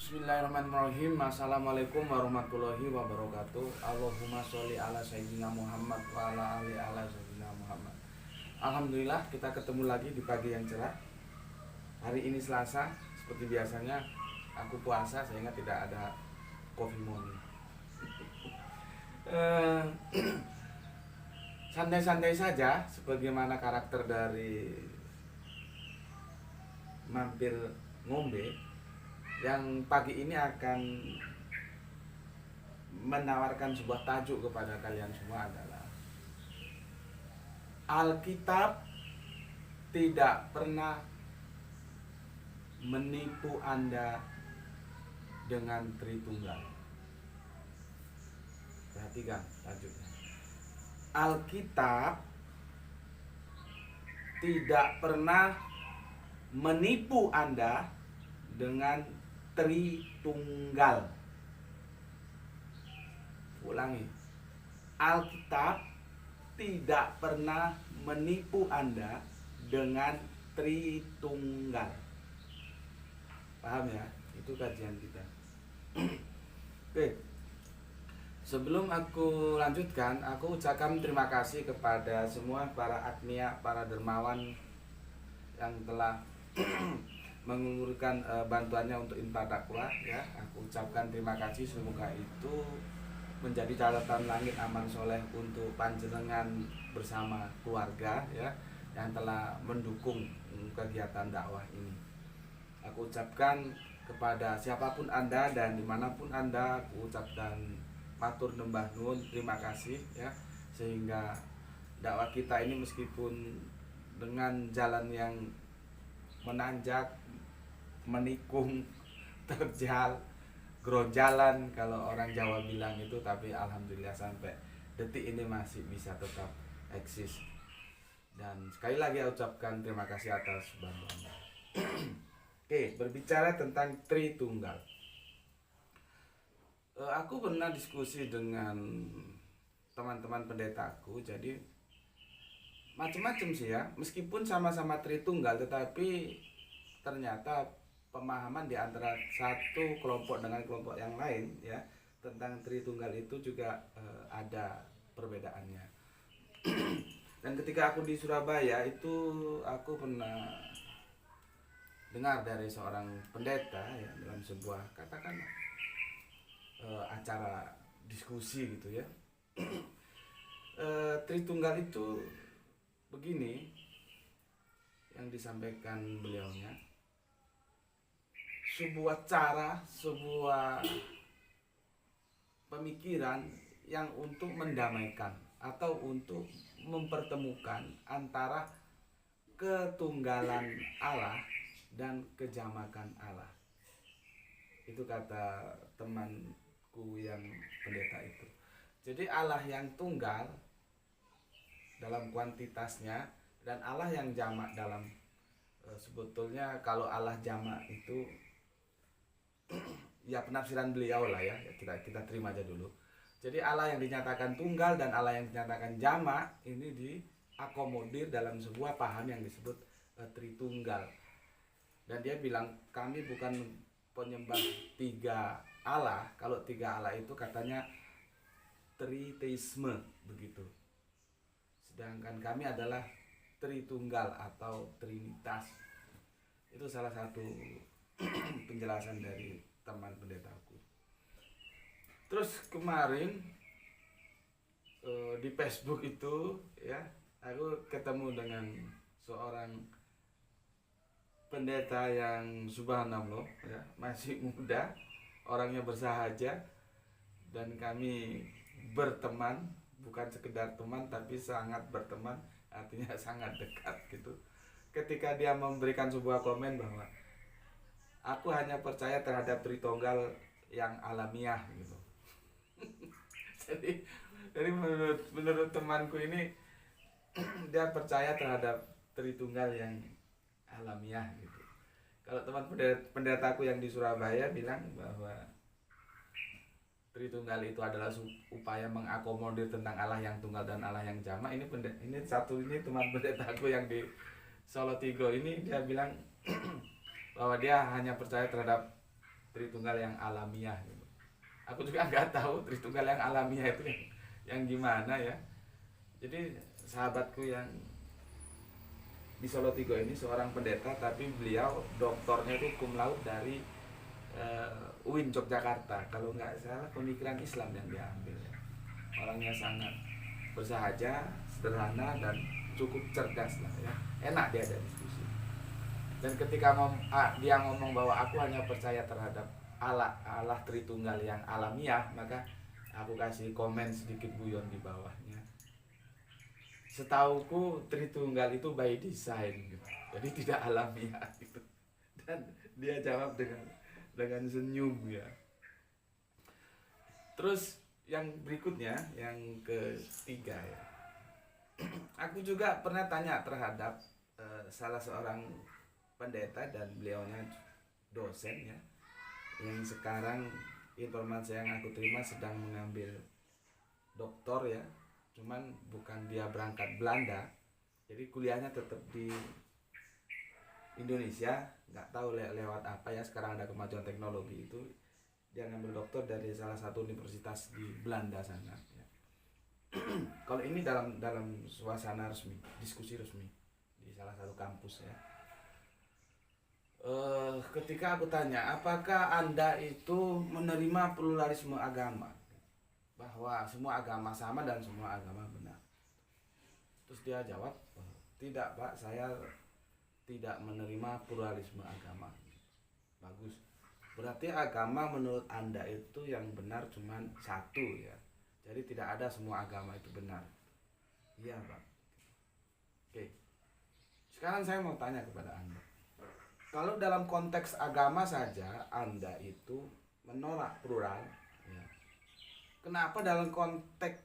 Bismillahirrahmanirrahim. Assalamualaikum warahmatullahi wabarakatuh. Allahumma sholli ala sayyidina Muhammad wa ala ali ala sayyidina Muhammad. Alhamdulillah kita ketemu lagi di pagi yang cerah. Hari ini Selasa, seperti biasanya aku puasa sehingga tidak ada coffee morning. Santai-santai saja sebagaimana karakter dari mampir ngombe yang pagi ini akan menawarkan sebuah tajuk kepada kalian semua adalah Alkitab tidak pernah menipu Anda dengan Tritunggal. Perhatikan tajuknya. Alkitab tidak pernah menipu Anda dengan Tritunggal. Ulangi. Alkitab tidak pernah menipu Anda dengan Tritunggal. Paham ya? Itu kajian kita. Oke. Sebelum aku lanjutkan, aku ucapkan terima kasih kepada semua para agnia, para dermawan yang telah mengulurkan bantuannya untuk infak dakwah ya. Aku ucapkan terima kasih, semoga itu menjadi catatan langit aman soleh untuk panjenengan bersama keluarga ya, yang telah mendukung kegiatan dakwah ini. Aku ucapkan kepada siapapun Anda dan dimanapun Anda, aku ucapkan matur nembah nuwun, terima kasih ya, sehingga dakwah kita ini meskipun dengan jalan yang menanjak, menikung, terjal, grojalan kalau orang Jawa bilang itu, tapi alhamdulillah sampai detik ini masih bisa tetap eksis. Dan sekali lagi ucapkan terima kasih atas bantuannya. Oke, berbicara tentang Tritunggal. Aku pernah diskusi dengan teman-teman pendetaku, jadi macam-macam sih ya. Meskipun sama-sama Tritunggal, tetapi ternyata pemahaman di antara satu kelompok dengan kelompok yang lain ya tentang Tritunggal itu juga ada perbedaannya. Dan ketika aku di Surabaya itu aku pernah dengar dari seorang pendeta ya, dalam sebuah katakan acara diskusi gitu ya. Tritunggal itu begini yang disampaikan beliaunya, sebuah cara, sebuah pemikiran yang untuk mendamaikan atau untuk mempertemukan antara ketunggalan Allah dan kejamakan Allah. Itu kata temanku yang pendeta itu. Jadi Allah yang tunggal dalam kuantitasnya dan Allah yang jamak dalam sebetulnya kalau Allah jamak itu ya penafsiran beliau lah ya, kita terima aja dulu. Jadi Allah yang dinyatakan tunggal dan Allah yang dinyatakan jamak ini diakomodir dalam sebuah paham yang disebut Tritunggal. Dan dia bilang kami bukan penyembah tiga Allah. Kalau tiga Allah itu katanya triteisme begitu. Sedangkan kami adalah Tritunggal atau Trinitas. Itu salah satu penjelasan dari teman pendetaku. Terus kemarin di Facebook itu ya, aku ketemu dengan seorang pendeta yang subhanallah ya, masih muda, orangnya bersahaja, dan kami berteman, bukan sekedar teman tapi sangat berteman, artinya sangat dekat gitu. Ketika dia memberikan sebuah komen bahwa aku hanya percaya terhadap Tritunggal yang alamiah gitu. jadi menurut temanku ini dia percaya terhadap Tritunggal yang alamiah gitu. Kalau teman pendetaku yang di Surabaya bilang bahwa Tritunggal itu adalah upaya mengakomodir tentang Allah yang tunggal dan Allah yang jamak. Ini teman pendetaku yang di Solo Tigo ini, dia bilang bahwa dia hanya percaya terhadap Tritunggal yang alamiah gitu. Aku juga nggak tahu Tritunggal yang alamiah itu yang gimana ya. Jadi sahabatku yang di Solo Tigo ini seorang pendeta, tapi beliau doktornya itu cum laude dari UIN Yogyakarta. Kalau nggak salah pemikiran Islam yang diambil ya. Orangnya sangat bersahaja, sederhana, dan cukup cerdas lah ya. Enak dia ada diskusi. Dan ketika dia ngomong bahwa aku hanya percaya terhadap Allah Tritunggal yang alamiah, maka aku kasih komen sedikit guyon di bawahnya. Setauku Tritunggal itu by design gitu. Jadi tidak alamiah gitu. Dan dia jawab dengan senyum ya. Terus yang berikutnya, yang ketiga ya. Aku juga pernah tanya terhadap salah seorang pendeta, dan beliaunya dosen ya, yang sekarang informasi yang aku terima sedang mengambil doktor ya, cuman bukan dia berangkat Belanda, jadi kuliahnya tetap di Indonesia. Nggak tahu lewat apa ya, sekarang ada kemajuan teknologi itu, dia ngambil doktor dari salah satu universitas di Belanda sana ya. Kalau ini dalam suasana resmi, diskusi resmi di salah satu kampus ya. Ketika aku tanya, apakah Anda itu menerima pluralisme agama, bahwa semua agama sama dan semua agama benar? Terus dia jawab, tidak Pak, saya tidak menerima pluralisme agama. Bagus, berarti agama menurut Anda itu yang benar cuma satu ya, jadi tidak ada semua agama itu benar. Iya Pak. Oke, sekarang saya mau tanya kepada Anda, kalau dalam konteks agama saja Anda itu menolak plural ya, kenapa dalam konteks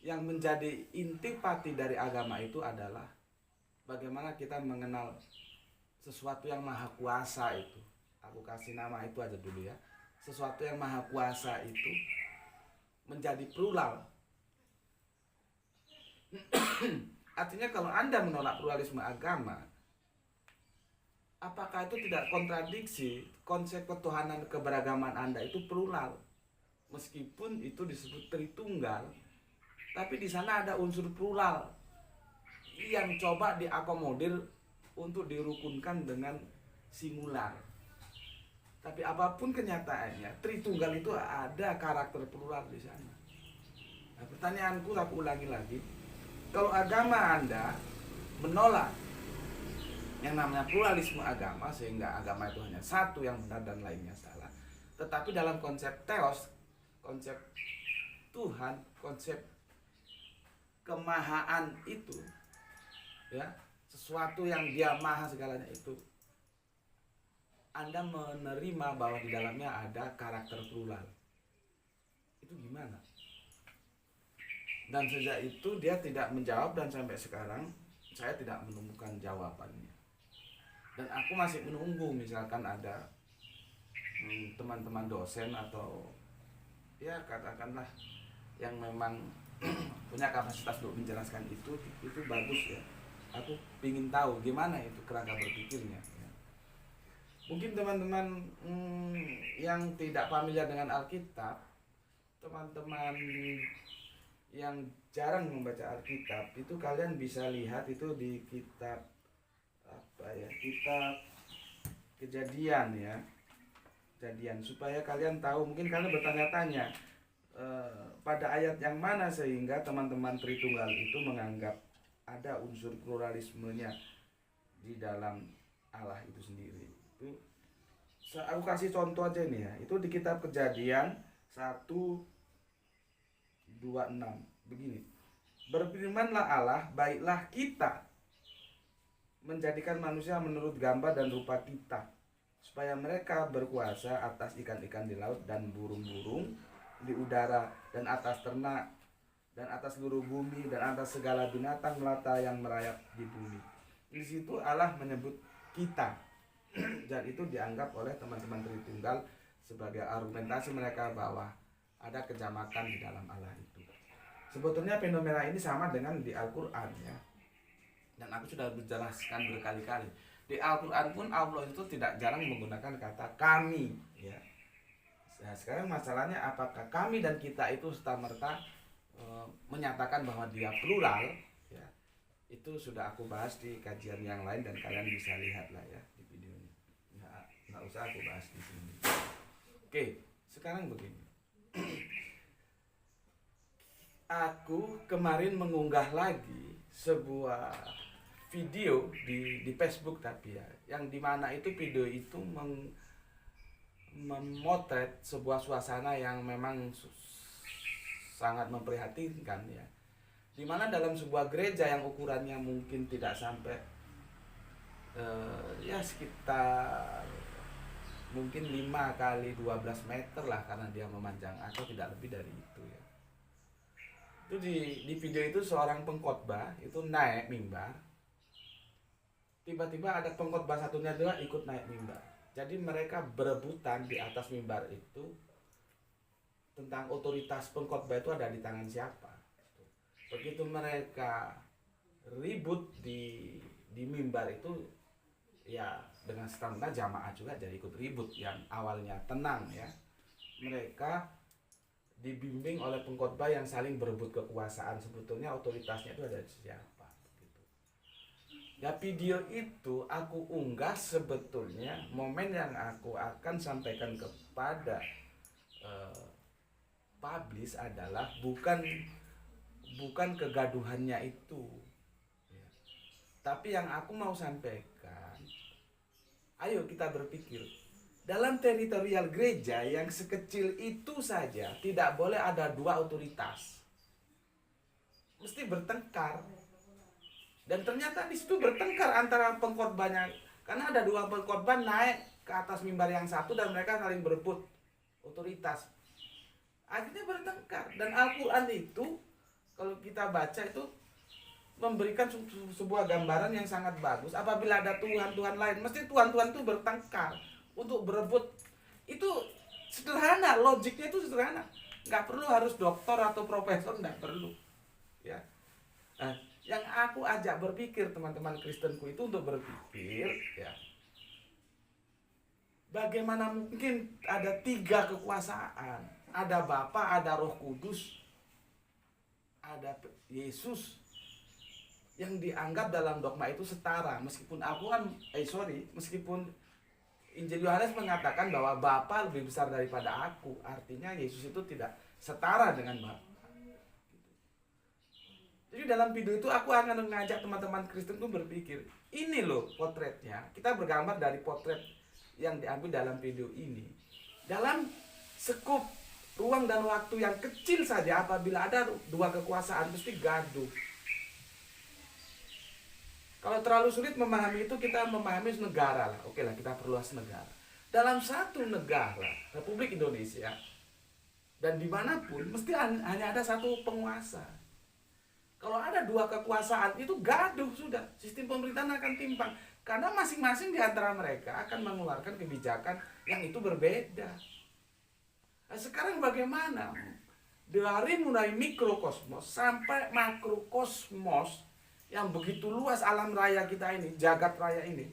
yang menjadi intipati dari agama itu adalah bagaimana kita mengenal sesuatu yang maha kuasa itu? Aku kasih nama itu aja dulu ya. Sesuatu yang maha kuasa itu menjadi plural. Artinya kalau Anda menolak pluralisme agama, apakah itu tidak kontradiksi konsep ketuhanan keberagaman Anda itu plural? Meskipun itu disebut Tritunggal, tapi di sana ada unsur plural yang coba diakomodir untuk dirukunkan dengan singular. Tapi apapun kenyataannya, Tritunggal itu ada karakter plural di sana. Nah, pertanyaanku, aku ulangi lagi, kalau agama Anda menolak yang namanya pluralisme agama, sehingga agama itu hanya satu yang benar dan lainnya salah, tetapi dalam konsep teos, konsep Tuhan, konsep kemahaan itu ya, sesuatu yang dia maha segalanya itu, Anda menerima bahwa di dalamnya ada karakter plural, itu gimana? Dan sejak itu dia tidak menjawab, dan sampai sekarang saya tidak menemukan jawabannya. Dan aku masih menunggu, misalkan ada teman-teman dosen atau ya katakanlah yang memang punya kapasitas untuk menjelaskan itu bagus ya. Aku ingin tahu gimana itu kerangka berpikirnya ya. Mungkin teman-teman yang tidak familiar dengan Alkitab, teman-teman yang jarang membaca Alkitab, itu kalian bisa lihat itu di kitab apa ya, kitab Kejadian ya, Kejadian, supaya kalian tahu. Mungkin kalian bertanya-tanya pada ayat yang mana sehingga teman-teman Tritunggal itu menganggap ada unsur pluralismenya di dalam Allah itu sendiri. Itu aku kasih contoh aja nih ya, itu di kitab Kejadian 1:26 begini. Berfirmanlah Allah, baiklah kita menjadikan manusia menurut gambar dan rupa kita, supaya mereka berkuasa atas ikan-ikan di laut dan burung-burung di udara, dan atas ternak, dan atas seluruh bumi, dan atas segala binatang melata yang merayap di bumi. Di situ Allah menyebut kita, dan itu dianggap oleh teman-teman Tritunggal sebagai argumentasi mereka bahwa ada kejamakan di dalam Allah itu. Sebetulnya fenomena ini sama dengan di Al-Quran ya, dan aku sudah menjelaskan berkali-kali Di Al-Quran pun Allah itu tidak jarang menggunakan kata kami, ya. Nah, sekarang masalahnya apakah kami dan kita itu serta-merta menyatakan bahwa dia plural, ya. Itu sudah aku bahas di kajian yang lain dan kalian bisa lihat lah ya di videonya. Nggak usah aku bahas di sini. Oke, sekarang begini. Aku kemarin mengunggah lagi sebuah video di Facebook tapi ya, yang dimana itu video itu memotret sebuah suasana yang memang sangat memprihatinkan ya, dimana dalam sebuah gereja yang ukurannya mungkin tidak sampai ya sekitar mungkin 5 kali 12 meter lah, karena dia memanjang atau tidak lebih dari itu ya. Itu di video itu seorang pengkhotbah itu naik mimbar, tiba-tiba ada pengkhotbah satunya juga ikut naik mimbar. Jadi mereka berebutan di atas mimbar itu tentang otoritas pengkhotbah itu ada di tangan siapa. Begitu mereka ribut di mimbar itu ya, dengan serta jamaah juga jadi ikut ribut. Yang awalnya tenang ya, mereka dibimbing oleh pengkhotbah yang saling berebut kekuasaan. Sebetulnya otoritasnya itu ada di siapa gitu. Ya, video itu aku unggah sebetulnya momen yang aku akan sampaikan kepada publish adalah bukan kegaduhannya itu ya. Tapi yang aku mau sampaikan, ayo kita berpikir dalam teritorial gereja yang sekecil itu saja tidak boleh ada dua otoritas, mesti bertengkar. Dan ternyata di situ bertengkar antara pengkhotbahnya, karena ada dua pengkhotbah naik ke atas mimbar yang satu dan mereka saling berebut otoritas. Akhirnya bertengkar. Dan Al-Quran itu kalau kita baca itu memberikan sebuah gambaran yang sangat bagus. Apabila ada Tuhan-Tuhan lain, mesti Tuhan-Tuhan itu bertengkar untuk berebut. Itu sederhana, logiknya itu sederhana. Nggak perlu harus doktor atau profesor, nggak perlu ya. Nah, yang aku ajak berpikir teman-teman Kristenku itu untuk berpikir ya, bagaimana mungkin ada 3 kekuasaan, ada Bapa, ada Roh Kudus, ada Yesus, yang dianggap dalam dogma itu setara. Meskipun meskipun Injil Yohanes mengatakan bahwa Bapa lebih besar daripada aku, artinya Yesus itu tidak setara dengan Bapa. Jadi dalam video itu aku akan mengajak teman-teman Kristen itu berpikir, ini loh potretnya. Kita bergambar dari potret yang diambil dalam video ini. Dalam skup ruang dan waktu yang kecil saja, apabila ada 2 kekuasaan mesti gaduh. Kalau terlalu sulit memahami itu, kita memahami negara lah. Oke lah, kita perluas negara. Dalam satu negara, Republik Indonesia, dan dimanapun, mesti hanya ada satu penguasa. Kalau ada 2 kekuasaan, itu gaduh sudah. Sistem pemerintahan akan timpang. Karena masing-masing di antara mereka akan mengeluarkan kebijakan yang itu berbeda. Nah, sekarang bagaimana? Dari mulai mikrokosmos sampai makrokosmos, yang begitu luas alam raya kita ini, jagat raya ini.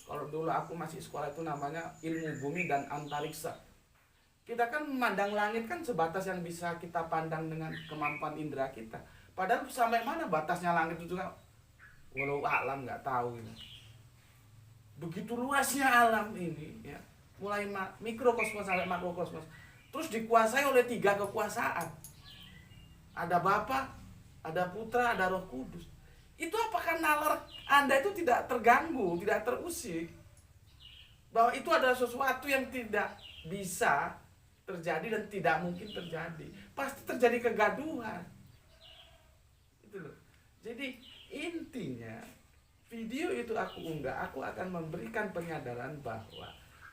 Kalau dulu aku masih sekolah itu namanya ilmu bumi dan antariksa. Kita kan memandang langit kan sebatas yang bisa kita pandang dengan kemampuan indera kita. Padahal sampai mana batasnya langit itu juga, walau alam nggak tahu ini. Begitu luasnya alam ini ya, mulai mikrokosmos sampai makrokosmos. Terus dikuasai oleh 3 kekuasaan. Ada Bapa, ada Putra, ada Roh Kudus. Itu apakah nalar Anda itu tidak terganggu, tidak terusik? Bahwa itu adalah sesuatu yang tidak bisa terjadi dan tidak mungkin terjadi. Pasti terjadi kegaduhan. Itu loh. Jadi intinya video itu aku unggah, aku akan memberikan penyadaran bahwa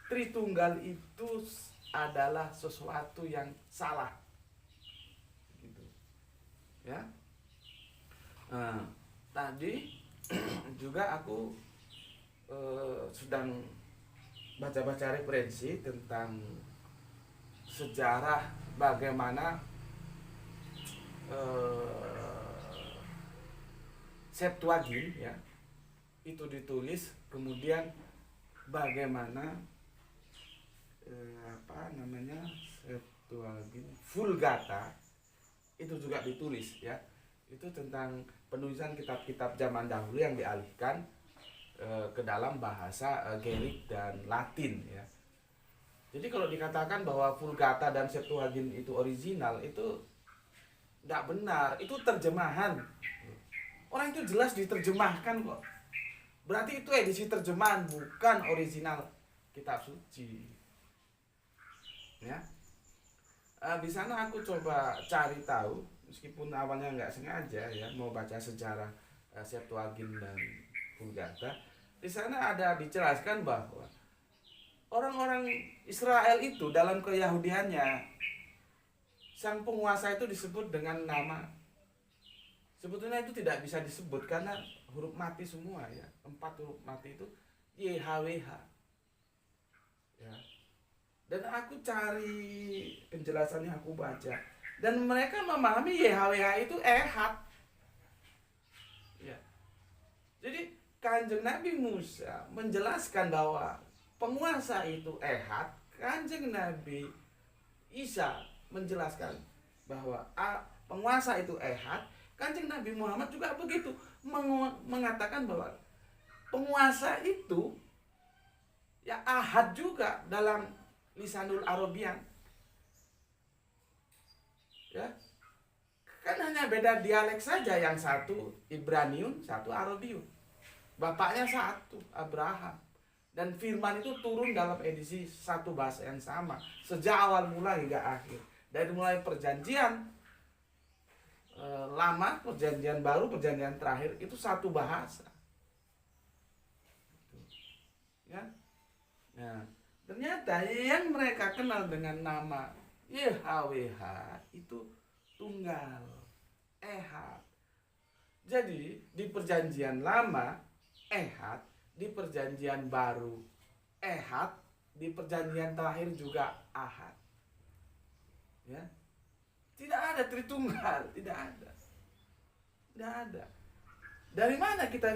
Tritunggal itu adalah sesuatu yang salah. Gitu. Ya. Nah, tadi juga aku sedang baca-baca referensi tentang sejarah bagaimana Septuagint ya, itu ditulis, kemudian bagaimana Vulgata itu juga ditulis ya. Itu tentang penulisan kitab-kitab zaman dahulu yang dialihkan ke dalam bahasa Gerik dan Latin ya. Jadi kalau dikatakan bahwa Vulgata dan Septuagint itu original, itu tidak benar, itu terjemahan. Orang itu jelas diterjemahkan kok. Berarti itu edisi terjemahan, bukan original kitab suci. Ya. Di sana aku coba cari tahu, meskipun awalnya nggak sengaja ya, mau baca sejarah Septuagint dan Vulgata. Di sana ada dijelaskan bahwa orang-orang Israel itu dalam keyahudiannya, sang penguasa itu disebut dengan nama. Sebetulnya itu tidak bisa disebut karena huruf mati semua ya. 4 huruf mati itu YHWH. Ya. Dan aku cari penjelasannya, aku baca. Dan mereka memahami YHWH itu ehad. Ya. Jadi Kanjeng Nabi Musa menjelaskan bahwa penguasa itu ehad. Kanjeng Nabi Isa menjelaskan bahwa penguasa itu ehad. Kanjeng Nabi Muhammad juga begitu, mengatakan bahwa penguasa itu ya ahad juga dalam lisanul Arabian. Ya. Kan hanya beda dialek saja, yang satu Ibraniun, satu Arabiun. Bapaknya satu, Abraham. Dan firman itu turun dalam edisi satu bahasa yang sama sejak awal mula hingga akhir. Dari mulai perjanjian lama, perjanjian baru, perjanjian terakhir, itu satu bahasa. Ya. Nah, ternyata yang mereka kenal dengan nama YHWH itu tunggal, ehad. Jadi di perjanjian lama ehad, di perjanjian baru ehad, di perjanjian terakhir juga ahad. Ya. Tidak ada Tritunggal, tidak ada. Tidak ada. Dari mana kita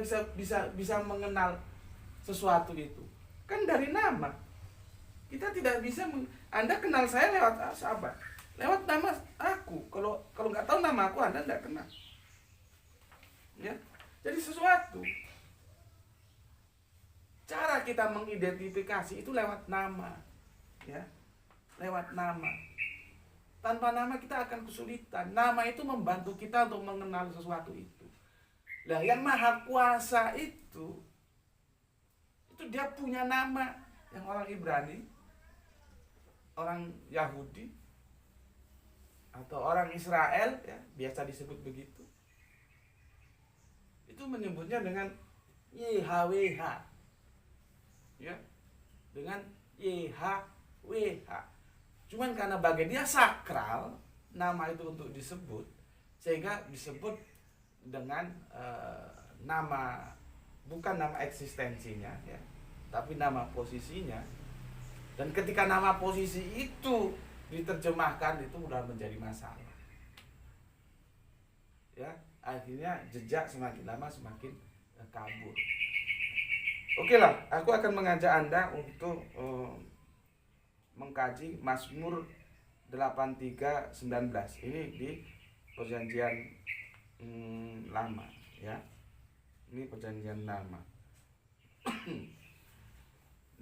bisa mengenal sesuatu itu? Kan dari nama. Kita tidak bisa Anda kenal saya lewat apa? Lewat nama aku. Kalau nggak tahu nama aku, Anda tidak kenal. Ya. Jadi sesuatu. Cara kita mengidentifikasi itu lewat nama. Ya. Lewat nama. Tanpa nama kita akan kesulitan. Nama itu membantu kita untuk mengenal sesuatu itu. Nah, yang Maha Kuasa itu dia punya nama. Yang orang Ibrani, orang Yahudi, atau orang Israel ya, biasa disebut begitu. Itu menyebutnya dengan YHWH. Ya. Dengan YHWH. Cuman karena bagi dia sakral, nama itu untuk disebut, sehingga disebut dengan nama, bukan nama eksistensinya ya, tapi nama posisinya. Dan ketika nama posisi itu diterjemahkan, itu sudah menjadi masalah. Ya, akhirnya jejak semakin lama semakin kabur. Oke lah, aku akan mengajak Anda untuk mengkaji Mazmur 83:19. Ini di perjanjian lama ya. Ini perjanjian lama.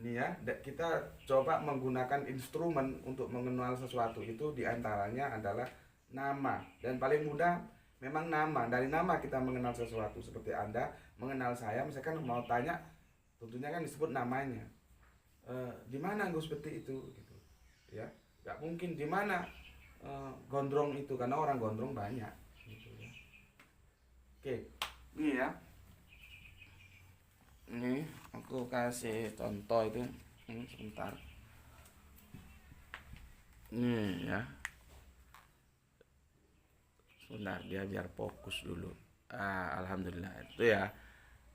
Ini ya, kita coba menggunakan instrumen untuk mengenal sesuatu itu, diantaranya adalah nama. Dan paling mudah memang nama. Dari nama kita mengenal sesuatu. Seperti Anda mengenal saya, misalkan mau tanya, tentunya kan disebut namanya. Di mana Gus Peti itu gitu ya, nggak mungkin di mana gondrong itu, karena orang gondrong banyak gitu ya. Oke, ini ya, ini aku kasih contoh itu sebentar. Ini ya, sebentar dia biar fokus dulu. Alhamdulillah itu ya,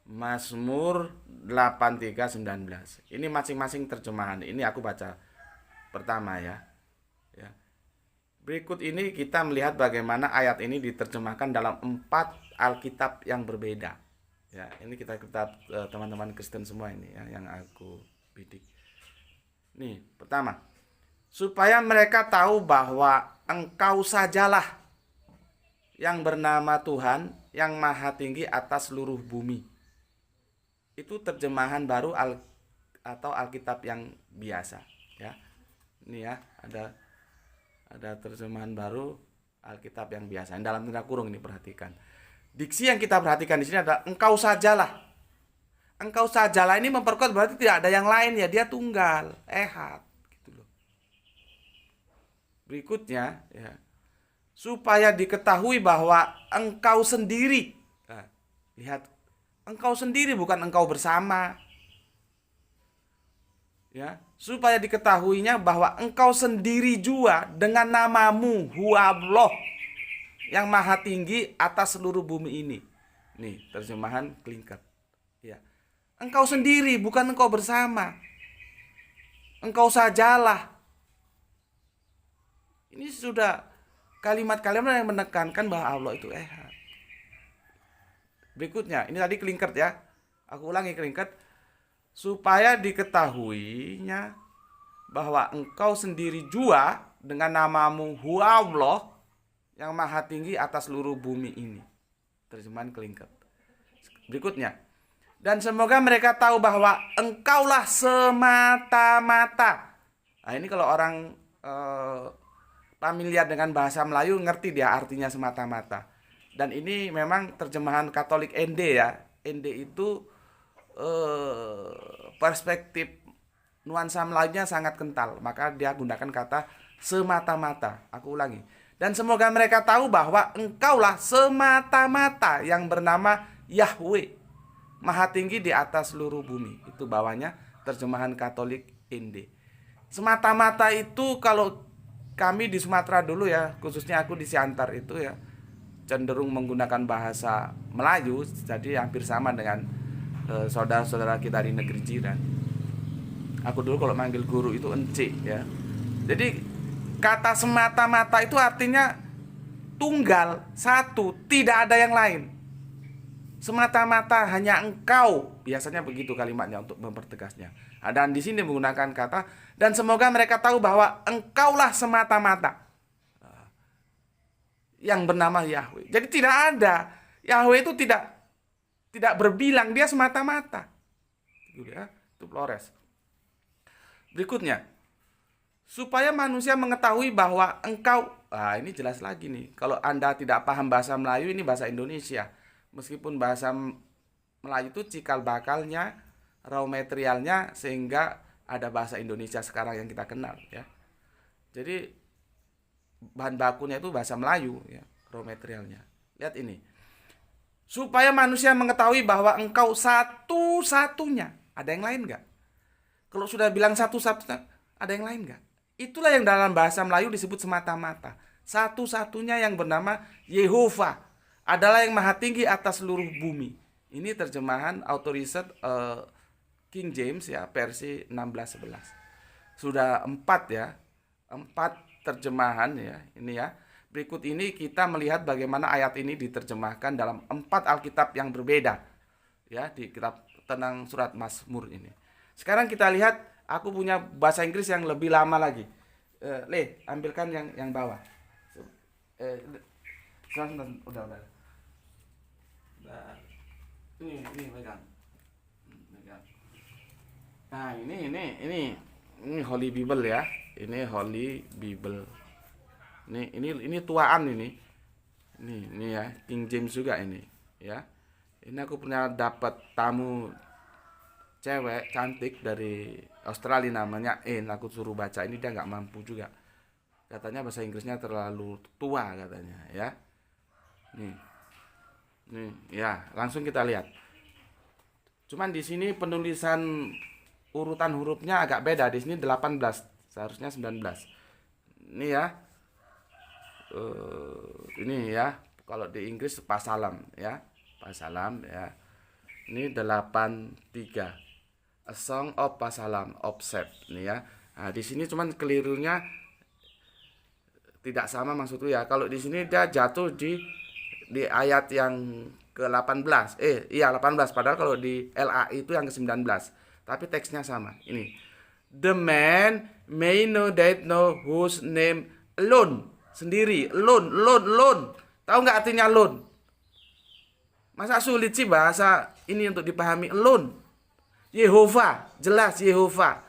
Mazmur 83:19. Ini masing-masing terjemahan. Ini aku baca pertama ya. Ya. Berikut ini kita melihat bagaimana ayat ini diterjemahkan dalam 4 Alkitab yang berbeda. Ya, ini kita teman-teman Kristen semua ini ya yang aku bidik. Nih, pertama, supaya mereka tahu bahwa engkau sajalah yang bernama Tuhan yang maha tinggi atas seluruh bumi. Itu terjemahan baru atau Alkitab yang biasa ya. Ini ya, ada terjemahan baru Alkitab yang biasa. Dalam tanda kurung ini perhatikan. Diksi yang kita perhatikan di sini adalah engkau sajalah. Engkau sajalah ini memperkuat berarti tidak ada yang lain ya, dia tunggal, ehad gitu loh. Berikutnya ya, supaya diketahui bahwa engkau sendiri. Nah, lihat, engkau sendiri bukan engkau bersama. Ya, supaya diketahuinya bahwa engkau sendiri jua dengan namamu Huwallah yang maha tinggi atas seluruh bumi ini. Nih, terjemahan Klingket. Ya. Engkau sendiri, bukan engkau bersama. Engkau sajalah. Ini sudah kalimat-kalimat yang menekankan bahwa Allah itu ehad. Berikutnya, ini tadi Klingket ya. Aku ulangi Klingket. Supaya diketahuinya bahwa engkau sendiri jua dengan namamu Huwallah yang maha tinggi atas seluruh bumi ini. Terjemahan Klingket. Berikutnya, dan semoga mereka tahu bahwa engkaulah semata-mata. Nah, ini kalau orang familiar dengan bahasa Melayu ngerti dia artinya semata-mata. Dan ini memang terjemahan Katolik ND ya. ND itu perspektif nuansa Melayunya sangat kental, maka dia gunakan kata semata-mata. Aku ulangi. Dan semoga mereka tahu bahwa engkaulah semata-mata yang bernama Yahweh, maha tinggi di atas seluruh bumi. Itu bawahnya terjemahan Katolik ND. Semata-mata itu kalau kami di Sumatera dulu ya, khususnya aku di Siantar itu ya, cenderung menggunakan bahasa Melayu, jadi hampir sama dengan saudara-saudara kita di negeri jiran. Aku dulu kalau manggil guru itu ence ya. Jadi kata semata-mata itu artinya tunggal, satu, tidak ada yang lain. Semata-mata hanya engkau, biasanya begitu kalimatnya untuk mempertegasnya. Dan di sini menggunakan kata dan semoga mereka tahu bahwa engkaulah semata-mata yang bernama Yahweh. Jadi tidak ada, Yahweh itu tidak berbilang, dia semata-mata. Itu ya, itu Flores. Berikutnya, supaya manusia mengetahui bahwa engkau, ini jelas lagi nih. Kalau Anda tidak paham bahasa Melayu, ini bahasa Indonesia. Meskipun bahasa Melayu itu cikal bakalnya, raw materialnya, sehingga ada bahasa Indonesia sekarang yang kita kenal ya. Jadi bahan bakunya itu bahasa Melayu ya, raw materialnya. Lihat ini. Supaya manusia mengetahui bahwa engkau satu-satunya. Ada yang lain enggak? Kalau sudah bilang satu-satunya, ada yang lain enggak? Itulah yang dalam bahasa Melayu disebut semata-mata. Satu-satunya yang bernama Yehovah adalah yang maha tinggi atas seluruh bumi. Ini terjemahan Authorized King James ya, versi 1611. Sudah 4 ya. 4 terjemahan ya, ini ya. Berikut ini kita melihat bagaimana ayat ini diterjemahkan dalam 4 Alkitab yang berbeda. Ya, di kitab Tenang Surat Mazmur ini. Sekarang kita lihat, aku punya bahasa Inggris yang lebih lama lagi. Ambilkan yang bawah. Udah. Nah, ini pegang. Nah, ini Holy Bible ya. Ini Holy Bible. Ini tuaan ini ya, King James juga ini ya. Ini aku pernah dapat tamu cewek cantik dari Australia namanya aku suruh baca ini, dia nggak mampu juga, katanya bahasa Inggrisnya terlalu tua katanya ya. Nih ya, langsung kita lihat. Cuman di sini penulisan urutan hurufnya agak beda. Di sini 18, seharusnya 19. Ini ya. Ini ya, kalau di Inggris Pasalam ya, Pasalam ya. Ini 83, A Song of Pasalam Offset nih ya. Nah, di sini cuman kelirunya tidak sama maksudku ya. Kalau di sini dia jatuh di ayat yang ke-18. Iya 18, padahal kalau di LAI itu yang ke-19. Tapi teksnya sama. Ini. The man may know that know whose name alone. Sendiri, alone. Tahu nggak artinya alone? Masa sulit sih bahasa ini untuk dipahami? Alone. Yehovah, jelas Yehovah.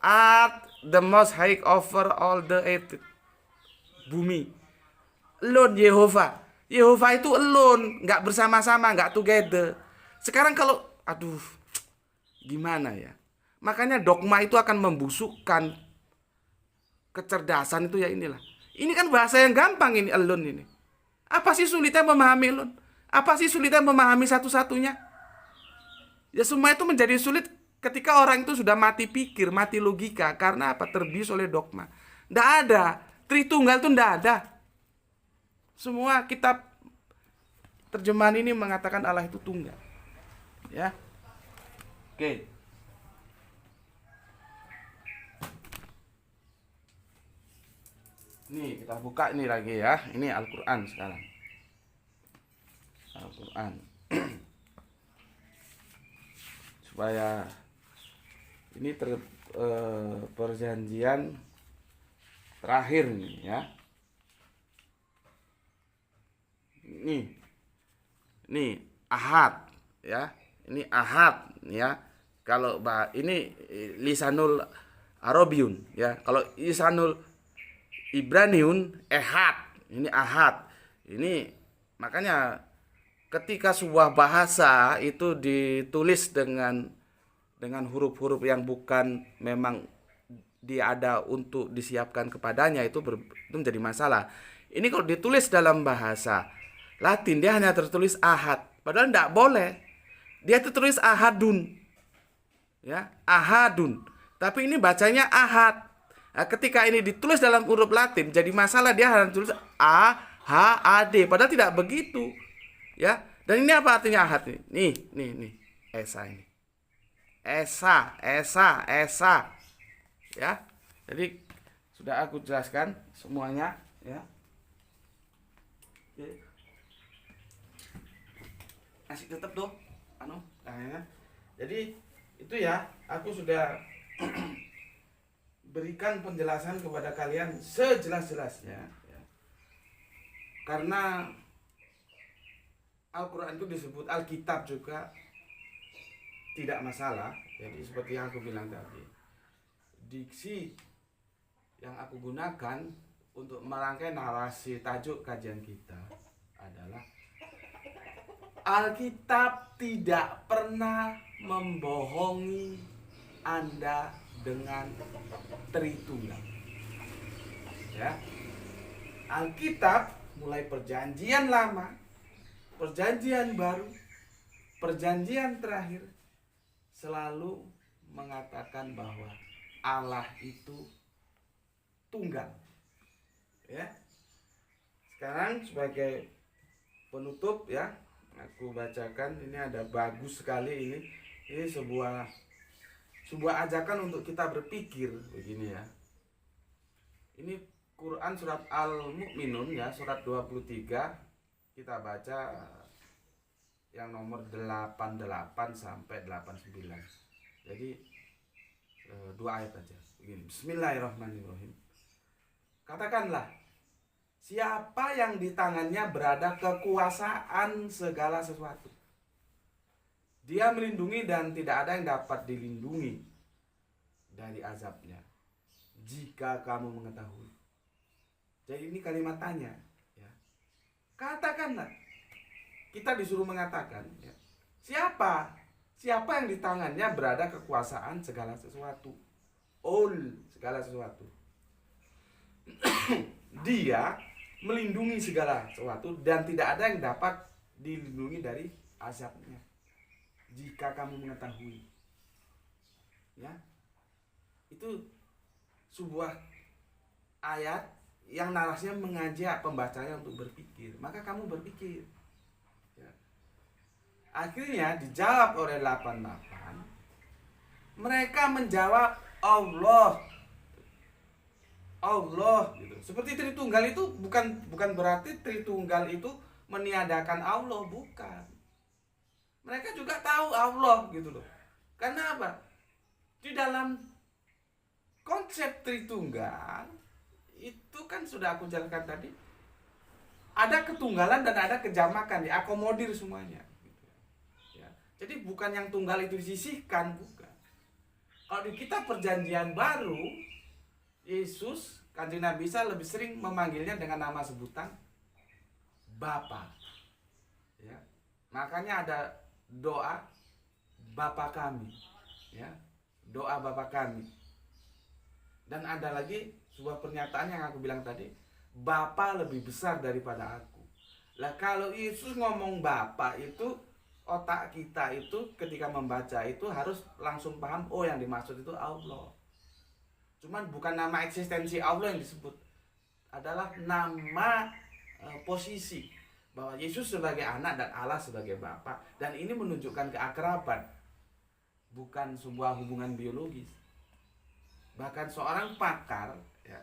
At the most high over all the earth. Bumi. Alone Yehovah. Yehovah itu alone, nggak bersama-sama, nggak together. Sekarang kalau, gimana ya? Makanya dogma itu akan membusukkan kecerdasan itu ya inilah. Ini kan bahasa yang gampang ini alone ini. Apa sih sulitnya memahami alone? Apa sih sulitnya memahami satu-satunya? Ya semua itu menjadi sulit ketika orang itu sudah mati pikir, mati logika. Karena apa? Terbius oleh dogma. Nggak ada. Tritunggal itu nggak ada. Semua kitab terjemahan ini mengatakan Allah itu tunggal. Ya. Oke. Nih, kita buka ini lagi ya. Ini Al-Qur'an sekarang. Al-Qur'an. Supaya ini perjanjian terakhir nih ya. Ini ahad ya. Ini ahad ya. Kalau ini lisanul Arabiun ya. Kalau lisanul Ibraniun ehad. Ini ahad. Ini makanya ketika sebuah bahasa itu ditulis dengan huruf-huruf yang bukan memang dia ada untuk disiapkan kepadanya itu menjadi masalah. Ini kalau ditulis dalam bahasa Latin dia hanya tertulis ahad, padahal tidak boleh. Dia tertulis ahadun. Ya, ahadun. Tapi ini bacanya ahad. Nah, ketika ini ditulis dalam huruf Latin jadi masalah, dia hanya tulis A H A D, padahal tidak begitu. Ya. Dan ini apa artinya ahad ini? Nih. Esa ini. Esa. Ya. Jadi sudah aku jelaskan semuanya, ya. Oke. Masih tetap dong jadi itu ya, aku sudah berikan penjelasan kepada kalian sejelas-jelasnya ya. Karena Al-Quran itu disebut Alkitab juga tidak masalah. Jadi seperti yang aku bilang tadi, diksi yang aku gunakan untuk merangkai narasi tajuk kajian kita adalah Alkitab tidak pernah membohongi Anda dengan Tritunggal. Ya. Alkitab mulai perjanjian lama, perjanjian baru, perjanjian terakhir selalu mengatakan bahwa Allah itu tunggal. Ya. Sekarang sebagai penutup ya, aku bacakan, ini ada bagus sekali ini. Ini sebuah ajakan untuk kita berpikir begini ya. Ini Quran surat Al-Mu'minun ya, surat 23. Kita baca yang nomor 88 sampai 89. Jadi dua ayat aja. Begini. Bismillahirrahmanirrahim. Katakanlah, siapa yang di tangannya berada kekuasaan segala sesuatu. Dia melindungi dan tidak ada yang dapat dilindungi dari azabnya, jika kamu mengetahui. Jadi ini kalimat tanya ya. Katakanlah, kita disuruh mengatakan ya, siapa yang di tangannya berada kekuasaan segala sesuatu. Segala sesuatu. Dia melindungi segala sesuatu dan tidak ada yang dapat dilindungi dari azabnya, jika kamu mengetahui. Ya. Itu sebuah ayat yang narasinya mengajak pembacanya untuk berpikir. Maka kamu berpikir. Ya. Akhirnya dijawab oleh 88. Mereka menjawab Allah gitu. Seperti Tritunggal itu bukan berarti Tritunggal itu meniadakan Allah, bukan. Mereka juga tahu Allah gitu loh. Karena apa? Di dalam konsep Tritunggal itu kan sudah aku jelaskan tadi, ada ketunggalan dan ada kejamakan, diakomodir semuanya gitu ya. Jadi bukan yang tunggal itu disisihkan, bukan. Kalau di kitab perjanjian baru, Yesus, Kanjeng Nabi Isa lebih sering memanggilnya dengan nama sebutan Bapa. Ya. Makanya ada doa Bapa kami, ya. Doa Bapa kami. Dan ada lagi sebuah pernyataan yang aku bilang tadi, Bapa lebih besar daripada aku. Lah kalau Yesus ngomong Bapa itu, otak kita itu ketika membaca itu harus langsung paham, oh yang dimaksud itu Allah. Cuman bukan nama eksistensi Allah yang disebut, adalah nama posisi, bahwa Yesus sebagai anak dan Allah sebagai Bapa. Dan ini menunjukkan keakraban, bukan sebuah hubungan biologis. Bahkan seorang pakar, ya,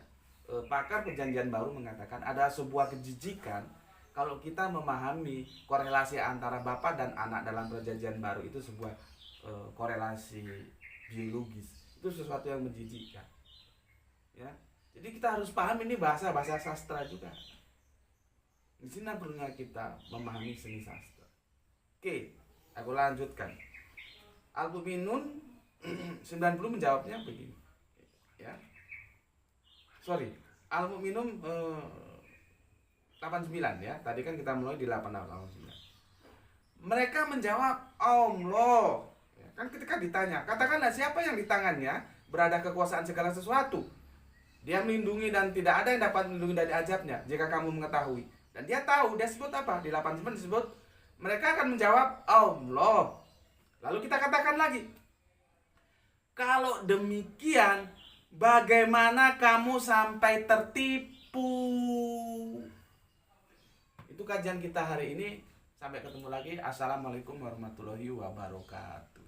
pakar perjanjian baru mengatakan ada sebuah kejijikan kalau kita memahami korelasi antara Bapa dan anak dalam perjanjian baru itu sebuah korelasi biologis. Itu sesuatu yang menjijikkan. Ya. Jadi kita harus paham ini bahasa sastra juga. Di sini perlunya kita memahami seni sastra. Oke, aku lanjutkan. Albuminun 90 menjawabnya begini. Ya. Sorry, Al-Mu'minun 89 ya. Tadi kan kita mulai di 89. Mereka menjawab Allah. Ya, kan ketika ditanya, katakanlah siapa yang di tangannya berada kekuasaan segala sesuatu. Dia melindungi dan tidak ada yang dapat melindungi dari azabnya jika kamu mengetahui. Dan dia tahu, dia sebut apa? Di 89 disebut mereka akan menjawab Allah. Lalu kita katakan lagi, kalau demikian bagaimana kamu sampai tertipu? Itu kajian kita hari ini. Sampai ketemu lagi. Assalamualaikum warahmatullahi wabarakatuh.